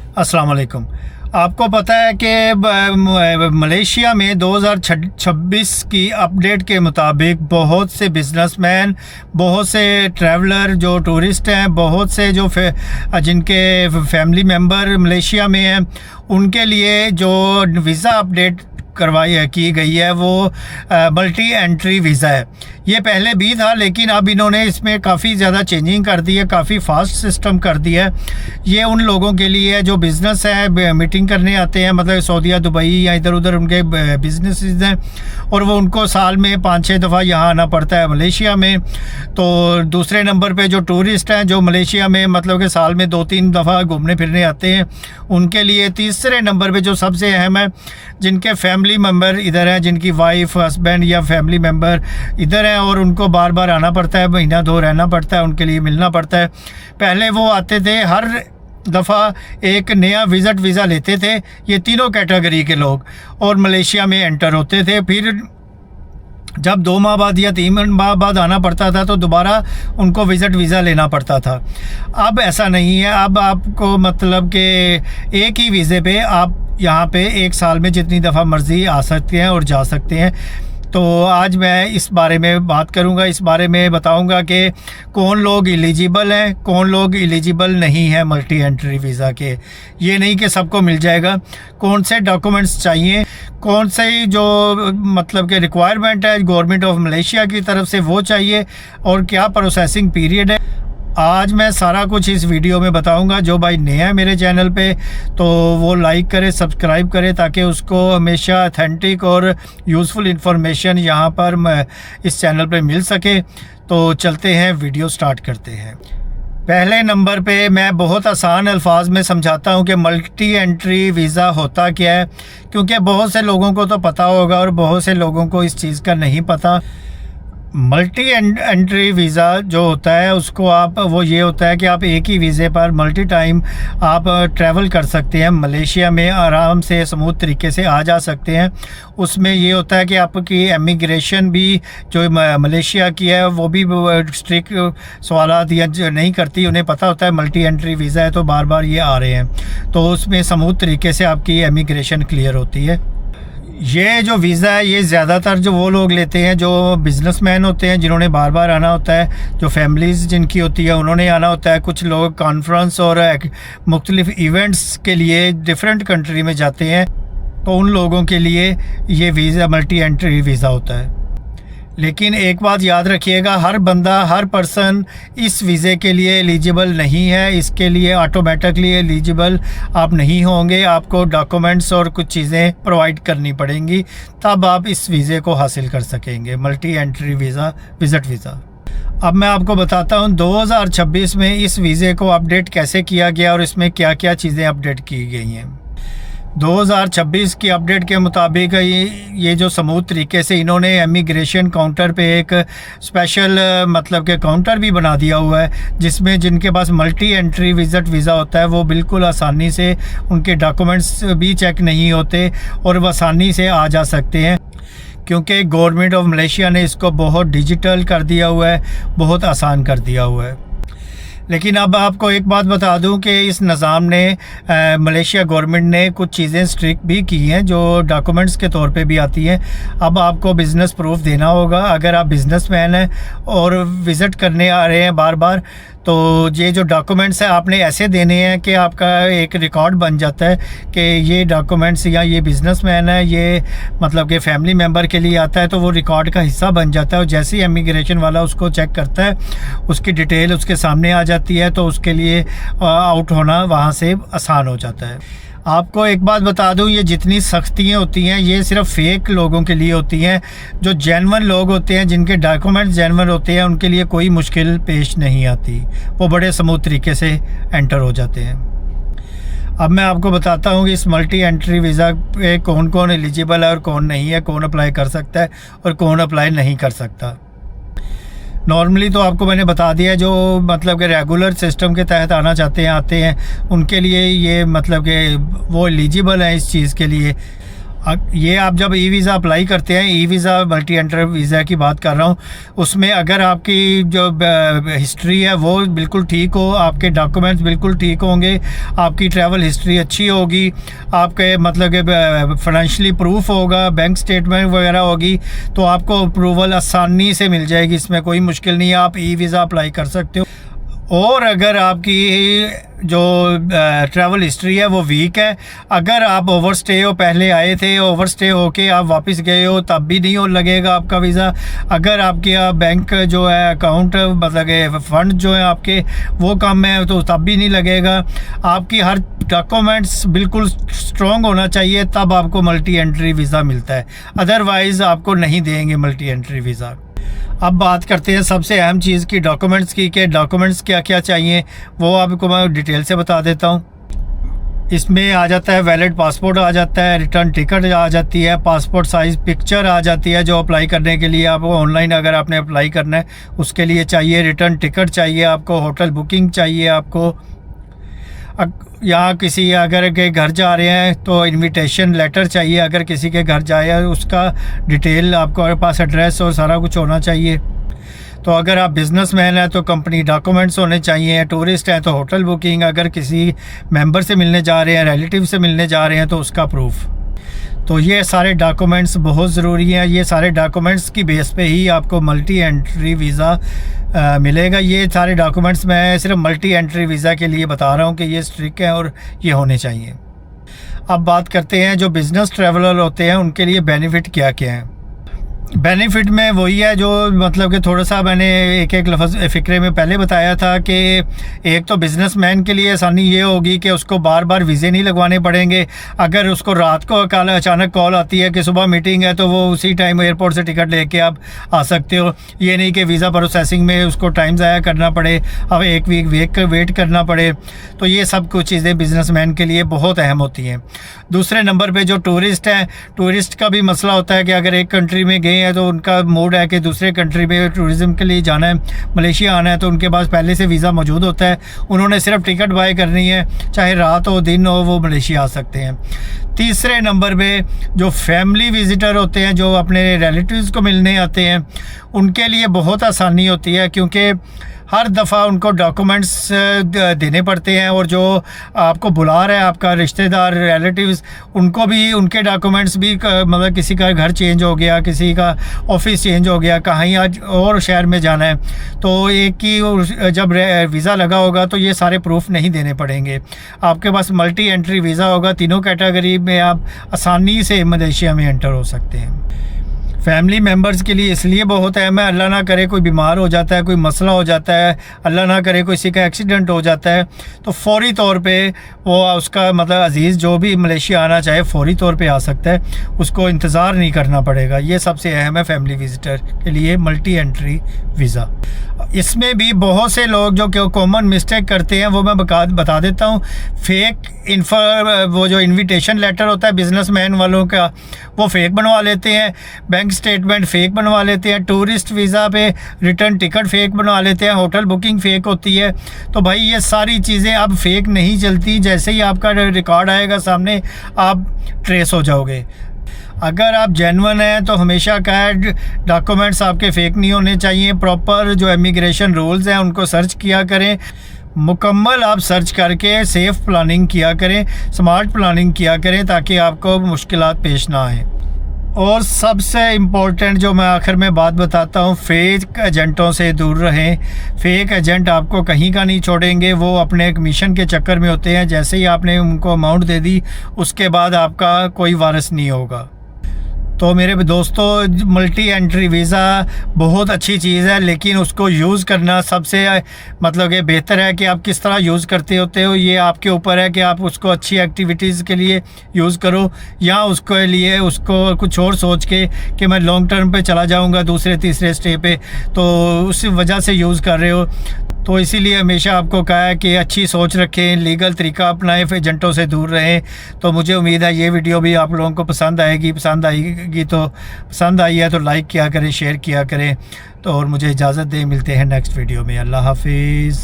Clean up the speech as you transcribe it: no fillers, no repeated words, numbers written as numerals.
अस्सलाम वालेकुम। आपको पता है कि मलेशिया में 2026 की अपडेट के मुताबिक बहुत से बिजनेसमैन, बहुत से ट्रैवलर जो टूरिस्ट हैं, बहुत से जो जिनके फैमिली मेंबर मलेशिया में हैं, उनके लिए जो वीज़ा अपडेट की गई है वो मल्टी एंट्री वीज़ा है। ये पहले भी था लेकिन अब इन्होंने इसमें काफ़ी ज़्यादा चेंजिंग कर दी है, काफ़ी फास्ट सिस्टम कर दिया है। ये उन लोगों के लिए है जो बिज़नेस है, मीटिंग करने आते हैं, मतलब सऊदीया, दुबई या इधर उधर उनके बिजनेस हैं, और वो उनको साल में 5-6 दफ़ा यहाँ आना पड़ता है मलेशिया में। तो दूसरे नंबर पे जो टूरिस्ट हैं जो मलेशिया में मतलब कि साल में 2-3 दफ़ा घूमने फिरने आते हैं, उनके लिए तीसरे नंबर पे जो सबसे अहम है, जिनके फैमिली मेम्बर इधर हैं, जिनकी वाइफ, हस्बैंड या फैमिली मेम्बर इधर हैं और उनको बार बार आना पड़ता है, महीना 2 रहना पड़ता है, उनके लिए मिलना पड़ता है। पहले वो आते थे, हर दफ़ा एक नया विज़िट वीज़ा लेते थे, ये तीनों कैटेगरी के लोग, और मलेशिया में एंटर होते थे। फिर जब 2 माह बाद या 3 माह बाद आना पड़ता था तो दोबारा उनको विज़िट वीज़ा लेना पड़ता था। अब ऐसा नहीं है, अब आपको मतलब कि एक ही वीज़े पे आप यहाँ पे 1 साल में जितनी दफ़ा मर्ज़ी आ सकते हैं और जा सकते हैं। तो आज मैं इस बारे में बात करूँगा, इस बारे में बताऊँगा कि कौन लोग एलिजिबल हैं, कौन लोग एलिजिबल नहीं है मल्टी एंट्री वीज़ा के। ये नहीं कि सबको मिल जाएगा, कौन से डॉक्यूमेंट्स चाहिए, कौन से जो मतलब कि रिक्वायरमेंट है गवर्नमेंट ऑफ मलेशिया की तरफ से वो चाहिए, और क्या प्रोसेसिंग पीरियड है। आज मैं सारा कुछ इस वीडियो में बताऊंगा। जो भाई नया है मेरे चैनल पे तो वो लाइक करे, सब्सक्राइब करे, ताकि उसको हमेशा अथेंटिक और यूज़फुल इन्फॉर्मेशन यहाँ पर इस चैनल पे मिल सके। तो चलते हैं, वीडियो स्टार्ट करते हैं। पहले नंबर पे मैं बहुत आसान अल्फाज में समझाता हूँ कि मल्टी एंट्री वीज़ा होता क्या है, क्योंकि बहुत से लोगों को तो पता होगा और बहुत से लोगों को इस चीज़ का नहीं पता। मल्टी एंट्री वीज़ा जो होता है उसको वो ये होता है कि आप एक ही वीज़े पर मल्टी टाइम आप ट्रैवल कर सकते हैं, मलेशिया में आराम से स्मूथ तरीके से आ जा सकते हैं। उसमें ये होता है कि आपकी इमिग्रेशन भी जो मलेशिया की है वो भी स्ट्रिक्ट सवालात या नहीं करती, उन्हें पता होता है मल्टी एंट्री वीज़ा है तो बार बार ये आ रहे हैं, तो उसमें स्मूथ तरीके से आपकी इमिग्रेशन क्लियर होती है। ये जो वीज़ा है ये ज़्यादातर जो वो लोग लेते हैं जो बिज़नेसमैन होते हैं, जिन्होंने बार बार आना होता है, जो फैमिलीज़ जिनकी होती है उन्होंने आना होता है। कुछ लोग कॉन्फ्रेंस और मुख्तलिफ इवेंट्स के लिए डिफरेंट कंट्री में जाते हैं, तो उन लोगों के लिए ये वीज़ा मल्टी एंट्री वीज़ा होता है। लेकिन एक बात याद रखिएगा, हर बंदा, हर पर्सन इस वीज़े के लिए एलिजिबल नहीं है। इसके लिए ऑटोमेटिकली एलिजिबल आप नहीं होंगे, आपको डॉक्यूमेंट्स और कुछ चीज़ें प्रोवाइड करनी पड़ेंगी, तब आप इस वीज़े को हासिल कर सकेंगे, multi entry visa, visit visa. अब मैं आपको बताता हूँ 2026 में इस वीज़े को अपडेट कैसे किया गया और इसमें क्या क्या चीज़ें अपडेट की गई हैं। 2026 की अपडेट के मुताबिक ये जो स्मूथ तरीके से इन्होंने इमिग्रेशन काउंटर पे एक स्पेशल मतलब के काउंटर भी बना दिया हुआ है, जिसमें जिनके पास मल्टी एंट्री विज़िट वीज़ा होता है वो बिल्कुल आसानी से, उनके डॉक्यूमेंट्स भी चेक नहीं होते और वो आसानी से आ जा सकते हैं, क्योंकि गवर्नमेंट ऑफ मलेशिया ने इसको बहुत डिजिटल कर दिया हुआ है, बहुत आसान कर दिया हुआ है। लेकिन अब आपको एक बात बता दूं कि इस निज़ाम ने मलेशिया गवर्नमेंट ने कुछ चीज़ें स्ट्रिक्ट भी की हैं जो डॉक्यूमेंट्स के तौर पे भी आती हैं। अब आपको बिज़नेस प्रूफ देना होगा अगर आप बिज़नेसमैन हैं और विज़िट करने आ रहे हैं बार बार, तो ये जो डॉक्यूमेंट्स हैं आपने ऐसे देने हैं कि आपका एक रिकॉर्ड बन जाता है कि ये डॉक्यूमेंट्स या ये बिज़नेसमैन है, ये मतलब कि फैमिली मेम्बर के लिए आता है, तो वो रिकॉर्ड का हिस्सा बन जाता है। और जैसे ही इमिग्रेशन वाला उसको चेक करता है, उसकी डिटेल उसके सामने आ जाती है, तो उसके लिए आउट होना वहाँ से आसान हो जाता है। आपको एक बात बता दूं, ये जितनी सख्तियाँ होती हैं ये सिर्फ फेक लोगों के लिए होती हैं। जो जेन्युइन लोग होते हैं, जिनके डॉक्यूमेंट्स जेन्युइन होते हैं, उनके लिए कोई मुश्किल पेश नहीं आती, वो बड़े स्मूथ तरीके से एंटर हो जाते हैं। अब मैं आपको बताता हूँ कि इस मल्टी एंट्री वीज़ा पे कौन कौन एलिजिबल है और कौन नहीं है, कौन अप्लाई कर सकता है और कौन अप्लाई नहीं कर सकता। नॉर्मली तो आपको मैंने बता दिया, जो मतलब कि रेगुलर सिस्टम के तहत आना चाहते हैं, आते हैं, उनके लिए ये मतलब कि वो एलिजिबल है इस चीज़ के लिए। ये आप जब ई वीज़ा अप्लाई करते हैं, e visa multi enter visa की बात कर रहा हूँ, उसमें अगर आपकी जो हिस्ट्री है वो बिल्कुल ठीक हो, आपके डॉक्यूमेंट्स बिल्कुल ठीक होंगे, आपकी ट्रैवल हिस्ट्री अच्छी होगी, आपके मतलब कि फाइनेंशियली प्रूफ होगा, बैंक स्टेटमेंट वगैरह होगी, तो आपको अप्रूवल आसानी से मिल जाएगी। इसमें कोई मुश्किल नहीं है, आप ई वीज़ा अप्लाई कर सकते हो। और अगर आपकी जो ट्रैवल हिस्ट्री है वो वीक है, अगर आप ओवरस्टे हो, पहले आए थे ओवरस्टे होके आप वापस गए हो, तब भी नहीं हो लगेगा आपका वीज़ा। अगर आपके बैंक जो है अकाउंट मतलब कि फ़ंड जो है आपके वो कम है तो तब भी नहीं लगेगा। आपकी हर डॉक्यूमेंट्स बिल्कुल स्ट्रॉन्ग होना चाहिए, तब आपको मल्टी एंट्री वीज़ा मिलता है, अदरवाइज़ आपको नहीं देंगे मल्टी एंट्री वीज़ा। अब बात करते हैं सबसे अहम चीज़ की, डॉक्यूमेंट्स की, कि डॉक्यूमेंट्स क्या क्या चाहिए, वो आपको मैं डिटेल से बता देता हूँ। इसमें आ जाता है वैलिड पासपोर्ट आ जाता है, रिटर्न टिकट आ जाती है, पासपोर्ट साइज़ पिक्चर आ जाती है जो अप्लाई करने के लिए आपको ऑनलाइन अगर आपने अप्लाई करना है उसके लिए चाहिए, रिटर्न टिकट चाहिए आपको, होटल बुकिंग चाहिए आपको, यहाँ किसी अगर के घर जा रहे हैं तो इनविटेशन लेटर चाहिए, अगर किसी के घर जाए उसका डिटेल आपको पास एड्रेस और सारा कुछ होना चाहिए। तो अगर आप बिज़नेसमैन हैं तो कंपनी डॉक्यूमेंट्स होने चाहिए, टूरिस्ट हैं तो होटल बुकिंग, अगर किसी मेंबर से मिलने जा रहे हैं, रिलेटिव से मिलने जा रहे हैं तो उसका प्रूफ। तो ये सारे डॉक्यूमेंट्स बहुत ज़रूरी हैं। ये सारे डॉक्यूमेंट्स की बेस पे ही आपको मल्टी एंट्री वीज़ा मिलेगा। ये सारे डॉक्यूमेंट्स मैं सिर्फ मल्टी एंट्री वीज़ा के लिए बता रहा हूँ कि ये स्ट्रिक्ट है और ये होने चाहिए। अब बात करते हैं जो बिज़नेस ट्रैवलर होते हैं उनके लिए बेनिफिट क्या क्या हैं। बेनिफिट में वही है जो मतलब कि थोड़ा सा मैंने एक लफ्ज़ फ़िक्रे में पहले बताया था कि एक तो बिज़नेसमैन के लिए आसानी ये होगी कि उसको बार बार वीज़े नहीं लगवाने पड़ेंगे। अगर उसको रात को अचानक कॉल आती है कि सुबह मीटिंग है तो वो उसी टाइम एयरपोर्ट से टिकट लेके आप आ सकते हो। ये नहीं कि वीज़ा प्रोसेसिंग में उसको टाइम ज़ाया करना पड़े, अब एक वीक वेट करना पड़े। तो ये सब कुछ चीज़ें बिज़नेसमैन के लिए बहुत अहम होती हैं। दूसरे नंबर पर जो टूरिस्ट हैं, टूरिस्ट का भी मसला होता है कि अगर एक कंट्री में गए है तो उनका मूड है कि दूसरे कंट्री में टूरिज़्म के लिए जाना है, मलेशिया आना है, तो उनके पास पहले से वीज़ा मौजूद होता है, उन्होंने सिर्फ टिकट बाय करनी है, चाहे रात हो दिन हो वो मलेशिया आ सकते हैं। तीसरे नंबर पे जो फैमिली विज़िटर होते हैं, जो अपने रिलेटिव्स को मिलने आते हैं, उनके लिए बहुत आसानी होती है क्योंकि हर दफ़ा उनको डॉक्यूमेंट्स देने पड़ते हैं और जो आपको बुला रहा है आपका रिश्तेदार रिलेटिव्स, उनको भी उनके डॉक्यूमेंट्स भी मतलब किसी का घर चेंज हो गया, किसी का ऑफिस चेंज हो गया, कहीं आज और शहर में जाना है, तो एक ही जब वीज़ा लगा होगा तो ये सारे प्रूफ नहीं देने पड़ेंगे। आपके पास मल्टी एंट्री वीज़ा होगा, तीनों कैटेगरी में आप आसानी से मलेशिया में एंटर हो सकते हैं। फैमिली मेम्बर्स के लिए इसलिए बहुत अहम है, अल्लाह ना करे कोई बीमार हो जाता है, कोई मसला हो जाता है, अल्लाह ना करे किसी का एक्सीडेंट हो जाता है, तो फौरी तौर पे वो उसका मतलब अजीज़ जो भी मलेशिया आना चाहे फौरी तौर पे आ सकता है, उसको इंतज़ार नहीं करना पड़ेगा। ये सबसे अहम है फैमिली विज़िटर के लिए मल्टी एंट्री वीज़ा। इसमें भी बहुत से लोग जो कॉमन मिस्टेक करते हैं वो मैं बता देता हूँ। फेक वो जो इन्विटेशन लेटर होता है बिज़नेसमैन वालों का, वो फेक बनवा लेते हैं, बैंक स्टेटमेंट फेक बनवा लेते हैं, टूरिस्ट वीज़ा पे रिटर्न टिकट फेक बनवा लेते हैं, होटल बुकिंग फ़ेक होती है। तो भाई ये सारी चीज़ें अब फेक नहीं चलती, जैसे ही आपका रिकॉर्ड आएगा सामने आप ट्रेस हो जाओगे। अगर आप जेन्युइन हैं तो हमेशा का डॉक्यूमेंट्स आपके फ़ेक नहीं होने चाहिए। प्रॉपर जो इमिग्रेशन रूल्स हैं उनको सर्च किया करें, मुकम्मल आप सर्च करके सेफ़ प्लानिंग किया करें, स्मार्ट प्लानिंग किया करें ताकि आपको मुश्किलात पेश ना आए। और सबसे इम्पोर्टेंट जो मैं आखिर में बात बताता हूँ, फेक एजेंटों से दूर रहें। फेक एजेंट आपको कहीं का नहीं छोड़ेंगे, वो अपने कमीशन के चक्कर में होते हैं। जैसे ही आपने उनको अमाउंट दे दी उसके बाद आपका कोई वारिस नहीं होगा। तो मेरे दोस्तों, मल्टी एंट्री वीज़ा बहुत अच्छी चीज़ है, लेकिन उसको यूज़ करना सबसे मतलब कि बेहतर है कि आप किस तरह यूज़ करते होते हो। ये आपके ऊपर है कि आप उसको अच्छी एक्टिविटीज़ के लिए यूज़ करो या उसके लिए उसको कुछ और सोच के कि मैं लॉन्ग टर्म पे चला जाऊंगा दूसरे तीसरे स्टे पे, तो उस वजह से यूज़ कर रहे हो। तो इसीलिए हमेशा आपको कहा है कि अच्छी सोच रखें, लीगल तरीका अपनाएं, एजेंटों से दूर रहें। तो मुझे उम्मीद है ये वीडियो भी आप लोगों को पसंद आएगी। पसंद आई है तो लाइक किया करें, शेयर किया करें। तो और मुझे इजाज़त दें, मिलते हैं नेक्स्ट वीडियो में। अल्लाह हाफिज़।